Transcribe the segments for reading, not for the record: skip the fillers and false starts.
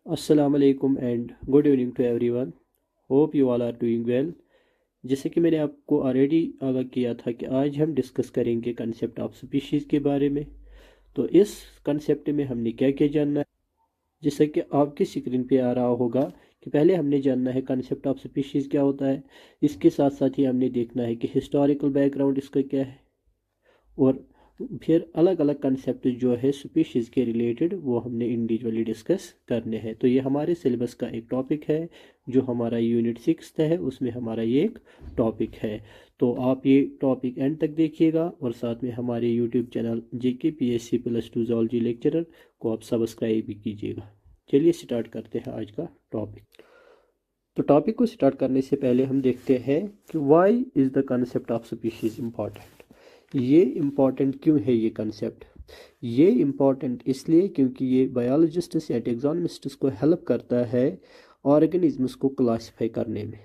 Assalamualaikum and good evening to everyone. Hope you all are doing well. जैसे कि मैंने आपको ऑलरेडी आगाह किया था कि आज हम डिस्कस करेंगे कंसेप्ट ऑफ स्पीशीज़ के बारे में। तो इस कंसेप्ट में हमने क्या क्या जानना है, जैसे कि आपकी स्क्रीन पे आ रहा होगा कि पहले हमने जानना है कंसेप्ट ऑफ स्पीशीज़ क्या होता है। इसके साथ साथ ही हमने देखना है कि हिस्टोरिकल बैकग्राउंड इसका क्या है, और फिर अलग अलग कंसेप्ट जो है स्पीशीज़ के रिलेटेड वो हमने इंडिविजुअली डिस्कस करने हैं। तो ये हमारे सिलेबस का एक टॉपिक है, जो हमारा यूनिट 6 है उसमें हमारा ये एक टॉपिक है। तो आप ये टॉपिक एंड तक देखिएगा और साथ में हमारे YouTube channel JKPSC+2 zoology lecturer को आप सब्सक्राइब भी कीजिएगा। चलिए स्टार्ट करते हैं आज का टॉपिक। तो टॉपिक को स्टार्ट करने से पहले हम देखते हैं कि why is the concept of species important. ये इम्पॉर्टेंट क्यों है ये कंसेप्ट? ये इम्पॉर्टेंट इसलिए क्योंकि ये बायोलॉजिस्ट्स या टैक्सोनॉमिस्ट्स को हेल्प करता है ऑर्गेनिज्म्स को क्लासिफाई करने में।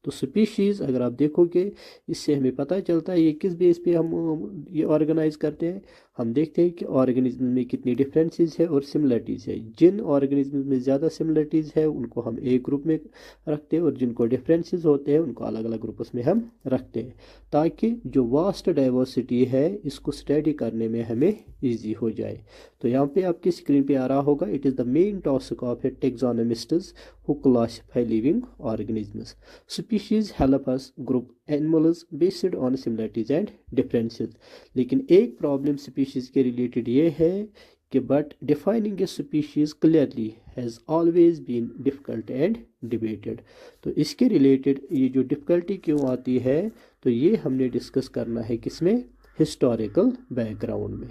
तो स्पीशीज़ अगर आप देखोगे, इससे हमें पता चलता है ये किस बेस पे हम ये ऑर्गेनाइज करते हैं। हम देखते हैं कि ऑर्गेनिज्म में कितनी डिफरेंसेस है और सिमिलरिटीज़ है। जिन ऑर्गेनिज्म में ज़्यादा सिमिलरिटीज़ है उनको हम एक ग्रुप में रखते हैं, और जिनको डिफरेंसेस होते हैं उनको अलग अलग ग्रुप्स में हम रखते हैं, ताकि जो वास्ट डाइवर्सिटी है इसको स्टडी करने में हमें ईजी हो जाए। तो यहाँ पे आपकी स्क्रीन पे आ रहा होगा, it is the main task of a taxonomists who classify living organisms. Species help us group animals based on similarities and differences. लेकिन एक प्रॉब्लम स्पीशीज के रिलेटेड ये है कि but defining a species clearly has always been difficult and debated. तो इसके related ये जो डिफ़िकल्टी क्यों आती है, तो ये हमने डिस्कस करना है किसमें, हिस्टोरिकल बैकग्राउंड में।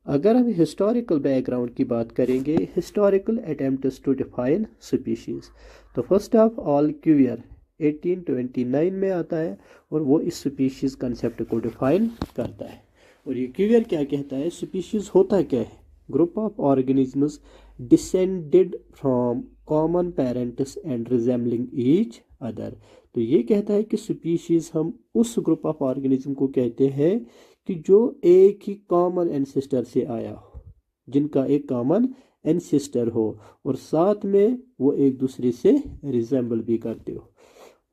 अगर हम हिस्टोरिकल बैकग्राउंड की बात करेंगे, historical attempts to define species, तो फर्स्ट ऑफ ऑल क्यूवियर 1829 में आता है और वो इस स्पीशीज़ कंसेप्ट को डिफाइन करता है। और ये क्यूवियर क्या कहता है, स्पीशीज़ होता क्या है, group of organisms descended from common parents and resembling each other. तो ये कहता है कि स्पीशीज़ हम उस ग्रुप ऑफ ऑर्गेनिज्म को कहते हैं कि जो एक ही कॉमन एंसेस्टर से आया हो, जिनका एक कॉमन एंसेस्टर हो और साथ में वो एक दूसरे से रिजेंबल भी करते हो।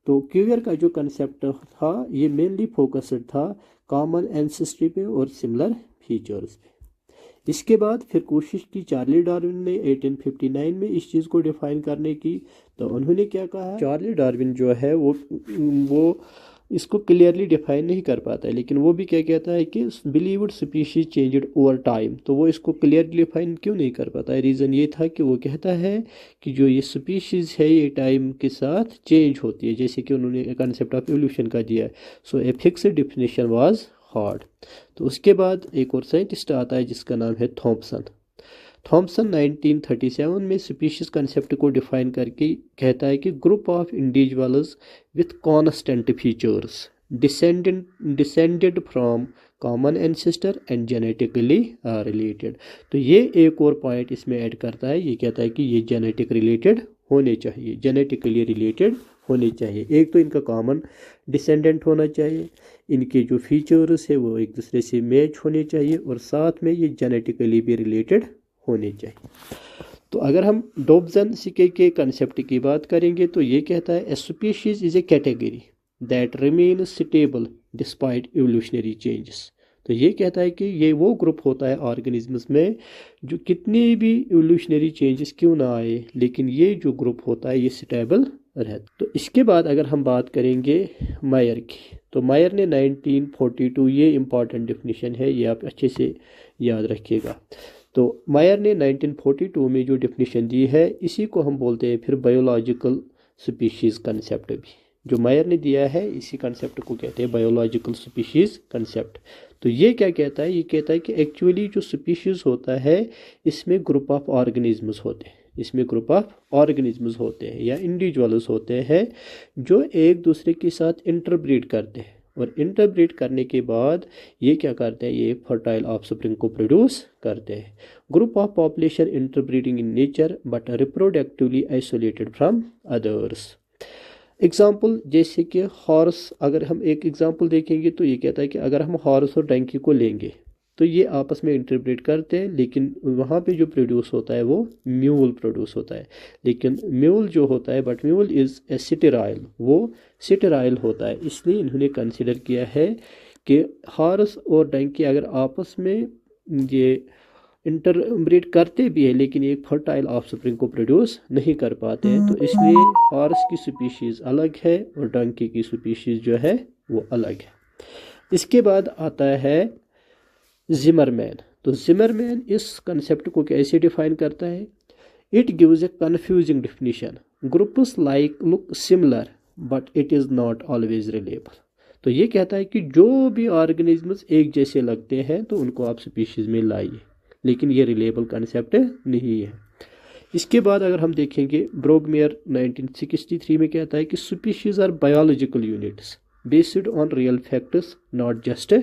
तो क्यूवियर का जो कंसेप्ट था ये मेनली फोकस्ड था कॉमन एंसेस्ट्री पे और सिमिलर फीचर्स पे। इसके बाद फिर कोशिश की चार्ली डार्विन ने 1859 में इस चीज़ को डिफाइन करने की। तो उन्होंने क्या कहा, चार्ली डार्विन जो है वो इसको क्लियरली डिफाइन नहीं कर पाता है, लेकिन वो भी क्या कहता है कि believed species changed over time. तो वो इसको क्लियरली डिफाइन क्यों नहीं कर पाता है, रीज़न ये था कि वो कहता है कि जो ये स्पीशीज़ है ये टाइम के साथ चेंज होती है, जैसे कि उन्होंने कंसेप्ट ऑफ एवोल्यूशन का दिया है। So a fixed definition was hard. तो उसके बाद एक और साइंटिस्ट आता है जिसका नाम है थॉम्पसन। 1937 में स्पीशीज कंसेप्ट को डिफाइन करके कहता है कि group of individuals with constant features descended from common ancestor and genetically related. तो ये एक और पॉइंट इसमें ऐड करता है, ये कहता है कि ये जेनेटिक रिलेटेड होने चाहिए, जेनेटिकली रिलेटेड होने चाहिए। एक तो इनका कॉमन डिसेंडेंट होना चाहिए, इनके जो फीचर्स है वो एक दूसरे से मैच होने चाहिए, और साथ में ये जेनेटिकली भी रिलेटेड होने चाहिए। तो अगर हम डॉब्सन सिके के कंसेप्ट की बात करेंगे तो ये कहता है, a species is a category that remain stable despite evolutionary changes. तो ये कहता है कि ये वो ग्रुप होता है ऑर्गेनिजम्स में जो कितने भी एवोल्यूशनरी चेंजेस क्यों ना आए, लेकिन ये जो ग्रुप होता है ये स्टेबल रहता। तो इसके बाद अगर हम बात करेंगे मायर की, तो मायर ने 1942, ये इंपॉर्टेंट डिफिनीशन है, ये आप अच्छे से याद रखिएगा। तो मायर ने 1942 में जो डिफिनीशन दी है इसी को हम बोलते हैं फिर बायोलॉजिकल स्पीशीज़ कंसेप्ट भी। जो मायर ने दिया है इसी कंसेप्ट को कहते हैं बायोलॉजिकल स्पीशीज़ कंसेप्ट। तो ये क्या कहता है, ये कहता है कि एक्चुअली जो स्पीशीज़ होता है इसमें ग्रुप ऑफ ऑर्गेनिजम्स होते हैं, इसमें ग्रुप ऑफ ऑर्गेनिजम्स होते हैं या इंडिविजुअल्स होते हैं जो एक दूसरे के साथ इंटरब्रीड करते हैं, और इंटरब्रीड करने के बाद ये क्या करते हैं, ये फर्टाइल ऑफस्प्रिंग को प्रोड्यूस करते हैं। Group of population interbreeding in nature but reproductively isolated from others. Example जैसे कि हॉर्स, अगर हम एक एग्जाम्पल देखेंगे तो ये कहता है कि अगर हम हॉर्स और डंकी को लेंगे तो ये आपस में इंटरप्रेट करते हैं, लेकिन वहाँ पे जो प्रोड्यूस होता है वो म्यूल प्रोड्यूस होता है। लेकिन म्यूल जो होता है, बट म्यूल इज़ ए सिटेराइल, वो सिटेराइल होता है। इसलिए इन्होंने कंसिडर किया है कि हॉर्स और डंकी अगर आपस में ये इंटरब्रीड करते भी है, लेकिन एक फर्टाइल ऑफस्प्रिंग को प्रोड्यूस नहीं कर पाते हैं। तो इसलिए हॉर्स की स्पीशीज़ अलग है और डंकी की स्पीशीज़ जो है वो अलग है। इसके बाद आता है जिमरमैन। तो जिमरमैन इस कंसेप्ट को कैसे डिफाइन करता है? It gives A confusing definition, groups like look similar but it is not always reliable. तो ये कहता है कि जो भी ऑर्गेनिजम्स एक जैसे लगते हैं तो उनको आप स्पीशीज़ में लाइए, लेकिन ये रिलेबल कंसेप्ट नहीं है। इसके बाद अगर हम देखेंगे, ब्रोगमेयर 1963 में कहता है कि species are biological units based on real facts not just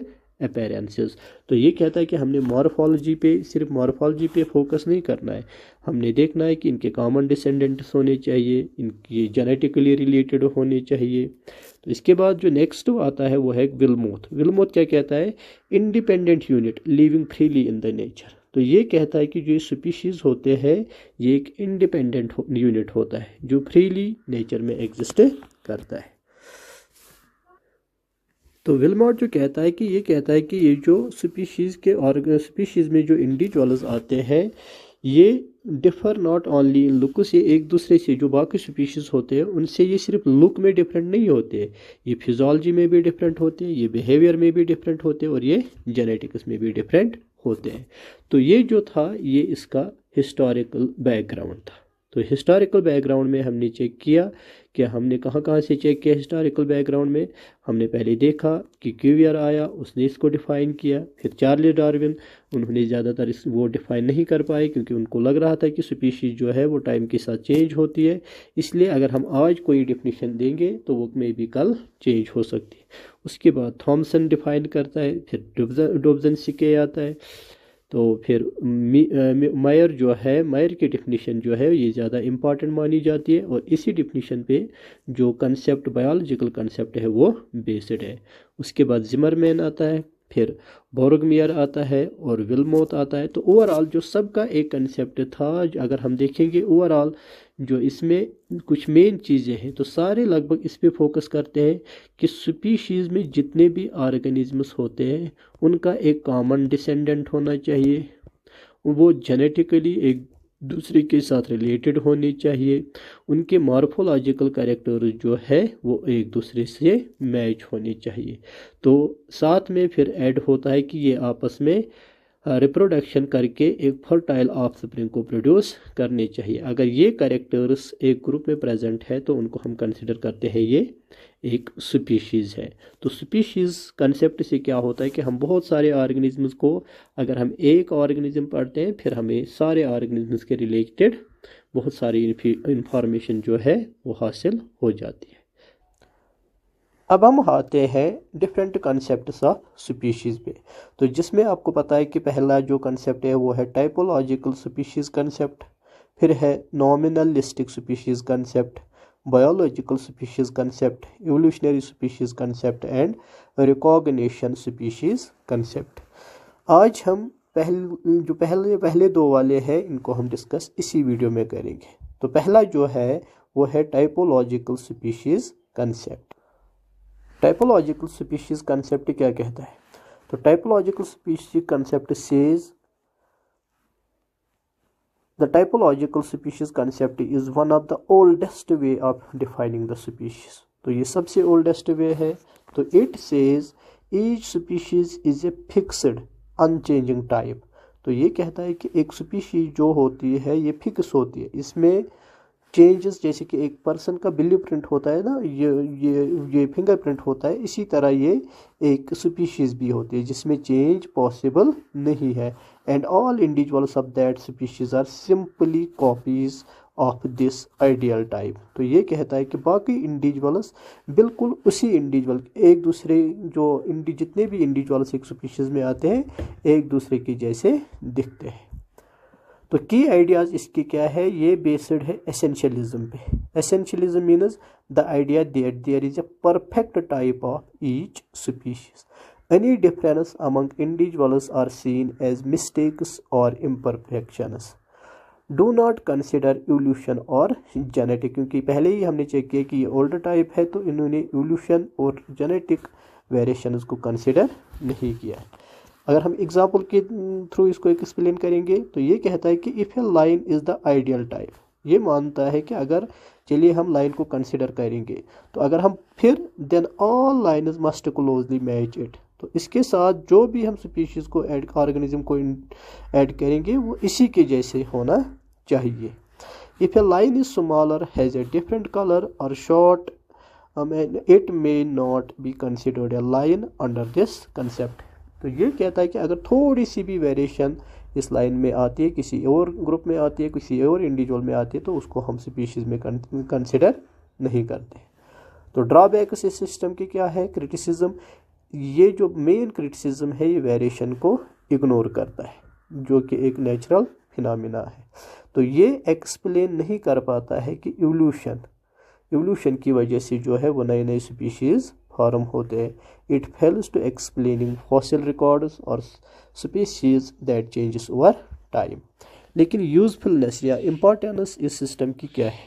appearances. तो ये कहता है कि हमने मॉर्फोलॉजी पे, सिर्फ मॉर्फोलॉजी पे फोकस नहीं करना है, हमने देखना है कि इनके कॉमन डिसेंडेंट्स होने चाहिए, इनकी जेनेटिकली रिलेटेड होने चाहिए। तो इसके बाद जो नेक्स्ट आता है वो है विल्मोथ। विल्मोथ क्या कहता है? Independent unit living freely in the nature. तो ये कहता है कि जो स्पीशीज़ होते हैं ये एक इंडिपेंडेंट यूनिट होता है जो फ्रीली नेचर में एग्जिस्ट करता है। तो विल्मोट जो कहता है कि ये कहता है कि ये जो स्पीशीज़ के और स्पीशीज़ में जो इंडिविजुअल्स आते हैं ये differ not only in looks, ये एक दूसरे से जो बाकी स्पीशीज़ होते हैं उनसे ये सिर्फ लुक में डिफरेंट नहीं होते, ये फिजियोलॉजी में भी डिफरेंट होते हैं, ये बिहेवियर में भी डिफरेंट होते हैं और ये जेनेटिक्स में भी डिफरेंट होते हैं। तो ये जो था ये इसका हिस्टोरिकल बैकग्राउंड था। तो हिस्टोरिकल बैकग्राउंड में हमने चेक किया कि हमने कहाँ कहाँ से चेक किया। हिस्टोरिकल बैकग्राउंड में हमने पहले देखा कि क्यूवियर आया, उसने इसको डिफ़ाइन किया। फिर चार्ल्स डार्विन, उन्होंने ज़्यादातर वो डिफ़ाइन नहीं कर पाए क्योंकि उनको लग रहा था कि स्पीशीज़ जो है वो टाइम के साथ चेंज होती है, इसलिए अगर हम आज कोई डिफिनीशन देंगे तो वो में भी कल चेंज हो सकती है। उसके बाद थॉमसन डिफ़ाइन करता है, फिर डोब्जन-सिके आता है, तो फिर मायर जो है, मायर की डिफिनीशन जो है ये ज़्यादा इम्पॉर्टेंट मानी जाती है और इसी डिफिनीशन पे जो कंसेप्ट बायोलॉजिकल कंसेप्ट है वो बेस्ड है। उसके बाद जिमरमैन आता है, फिर बोर्गमेयर आता है और विल्मोथ आता है। तो ओवरऑल जो सबका एक कंसेप्ट था, अगर हम देखेंगे ओवरऑल जो इसमें कुछ मेन चीज़ें हैं तो सारे लगभग इस पे फोकस करते हैं कि स्पीशीज़ में जितने भी ऑर्गेनिजम्स होते हैं उनका एक कॉमन डिसेंडेंट होना चाहिए, वो जेनेटिकली एक दूसरे के साथ रिलेटेड होनी चाहिए, उनके मॉर्फोलॉजिकल कैरेक्टर्स जो है वो एक दूसरे से मैच होनी चाहिए। तो साथ में फिर ऐड होता है कि ये आपस में रिप्रोडक्शन करके एक फर्टाइल ऑफस्प्रिंग को प्रोड्यूस करने चाहिए। अगर ये कैरेक्टर्स एक ग्रुप में प्रेजेंट है तो उनको हम कंसिडर करते हैं ये एक स्पीशीज़ है। तो स्पीशीज़ कंसेप्ट से क्या होता है कि हम बहुत सारे ऑर्गेनिजम्स को, अगर हम एक ऑर्गेनिज्म पढ़ते हैं फिर हमें सारे ऑर्गेनिजम्स के रिलेटेड बहुत सारी इंफॉर्मेशन जो है वो हासिल हो जाती है। अब हम आते हैं डिफरेंट कंसेप्ट्स ऑफ स्पीशीज़ पे। तो जिसमें आपको पता है कि पहला जो कंसेप्ट है वो है टाइपोलॉजिकल स्पीशीज़ कंसेप्ट, फिर है nominalistic species concept, biological species concept, evolutionary species concept and recognition species concept. आज हम पहले दो वाले हैं इनको हम डिस्कस इसी वीडियो में करेंगे। तो पहला जो है वो है typological species concept. Typological species concept क्या कहता है? तो typological species concept says the typological species concept is one of the oldest way of defining the species. तो ये सबसे ओल्डेस्ट वे है। तो it says each species is a fixed unchanging type. तो ये कहता है कि एक स्पीशीज़ जो होती है ये फिक्स होती है, इसमें चेंजेस, जैसे कि एक पर्सन का बिली प्रिंट होता है ना, ये फिंगरप्रिंट होता है, इसी तरह ये एक स्पीशीज़ भी होती है जिसमें चेंज पॉसिबल नहीं है। And all individuals of that species are simply copies of this ideal type. तो ये कहता है कि बाकी इंडिविजुअल्स बिल्कुल उसी इंडिविजुअल, एक दूसरे जो जितने भी इंडिविजुअल्स एक स्पीशीज़ में आते हैं एक दूसरे के जैसे दिखते हैं। तो की आइडियाज़ इसकी क्या है? ये बेस्ड है एसेंशियलिज्म पे। Essentialism means the idea that there is a perfect type of each species. Any difference among individuals are seen as mistakes or imperfections. Do not consider evolution और genetic, क्योंकि पहले ही हमने चेक किया कि ये older type है तो इन्होंने evolution और genetic वेरिएशंस को कंसिडर नहीं किया है। अगर हम एग्जाम्पल के थ्रू इसको एक्सप्लेन करेंगे तो ये कहता है कि if a line is the ideal type, ये मानता है कि अगर चलिए हम लाइन को कंसिडर करेंगे तो अगर हम फिर then all lines must closely match it, तो इसके साथ जो भी हम स्पीशीज़ को ऐड ऑर्गेनिज्म को ऐड करेंगे वो इसी के जैसे होना चाहिए। If a line is smaller has a different colour और short it may not be considered a line under this concept. तो ये कहता है कि अगर थोड़ी सी भी वेरिएशन इस लाइन में आती है, किसी और ग्रुप में आती है, किसी और इंडिविजुअल में आती है, तो उसको हम स्पीशीज़ में कंसिडर नहीं करते। तो ड्रॉबैक्स इस सिस्टम की क्या है? क्रिटिसिज्म, ये जो मेन क्रिटिसिज्म है ये वेरिएशन को इग्नोर करता है, जो कि एक नेचुरल फिनोमिना है। तो ये एक्सप्लेन नहीं कर पाता है कि इवोल्यूशन की वजह से जो है वो नए नए स्पीशीज़ फॉर्म होते हैं। It fails to explaining fossil records और species that changes over time. लेकिन यूजफुलनेस या इम्पोर्टेंस इस सिस्टम की क्या है?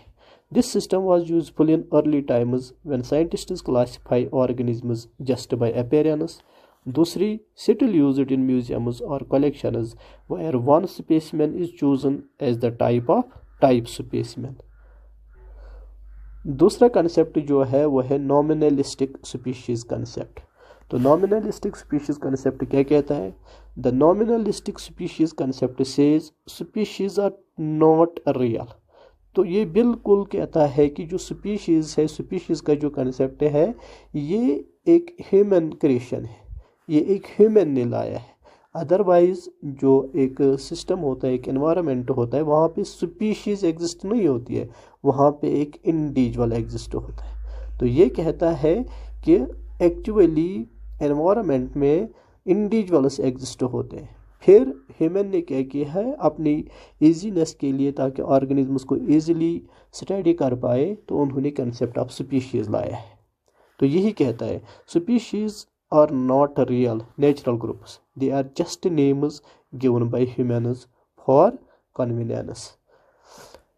This system was useful in early times when scientists classify organisms just by appearance. दूसरी, स्टिल यूज्ड इन म्यूजियम्स और collections where one specimen is chosen as the type specimen. दूसरा concept जो है वो है नॉमिनलिस्टिक स्पीशीज़ कंसेप्ट। तो नॉमिनलिस्टिक species concept क्या कहता है? The nominalistic species concept says species are not real. तो ये बिल्कुल कहता है कि जो स्पीशीज़ है, स्पीशीज़ का जो कंसेप्ट है ये एक ह्यूमन क्रिएशन है, ये एक ह्यूमन ने लाया है। अदरवाइज जो एक सिस्टम होता है, एक एनवायरनमेंट होता है, वहाँ पे स्पीशीज़ एग्जिस्ट नहीं होती है, वहाँ पे एक इंडिविजुअल एग्जिस्ट होता है। तो ये कहता है कि एक्चुअली एनवायरनमेंट में इंडिविजुअल्स एग्जिस्ट होते हैं। फिर ह्यूमन ने क्या किया है, अपनी इजीनेस के लिए, ताकि ऑर्गेनिजम्स को ईजिली स्टडी कर पाए, तो उन्होंने कंसेप्ट ऑफ स्पीशीज़ लाया है। तो यही कहता है species are not real natural groups, they are just names given by humans for convenience।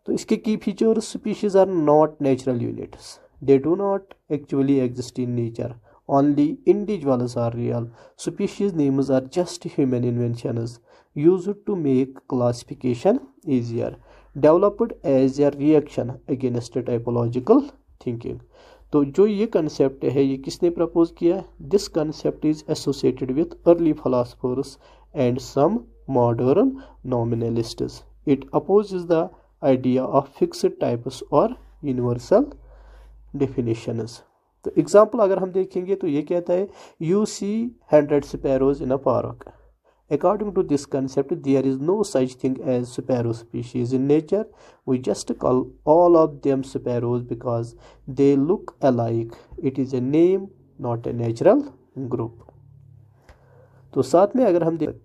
तो इसके की features, species are not natural units, they do not actually exist in nature, only individuals are real, species names are just human inventions used to make classification easier, developed as a reaction against typological thinking। तो जो ये concept है ये किसने propose किया? This concept is associated with early philosophers and some modern nominalists. It opposes the idea of fixed types और universal definitions. तो example अगर हम देखेंगे तो ये कहता है you see 100 sparrows in a park. According to this concept, there is no such thing as sparrow species in nature. We just call all of them sparrows because they look alike. It is a name, not a natural group. तो साथ में अगर हम देख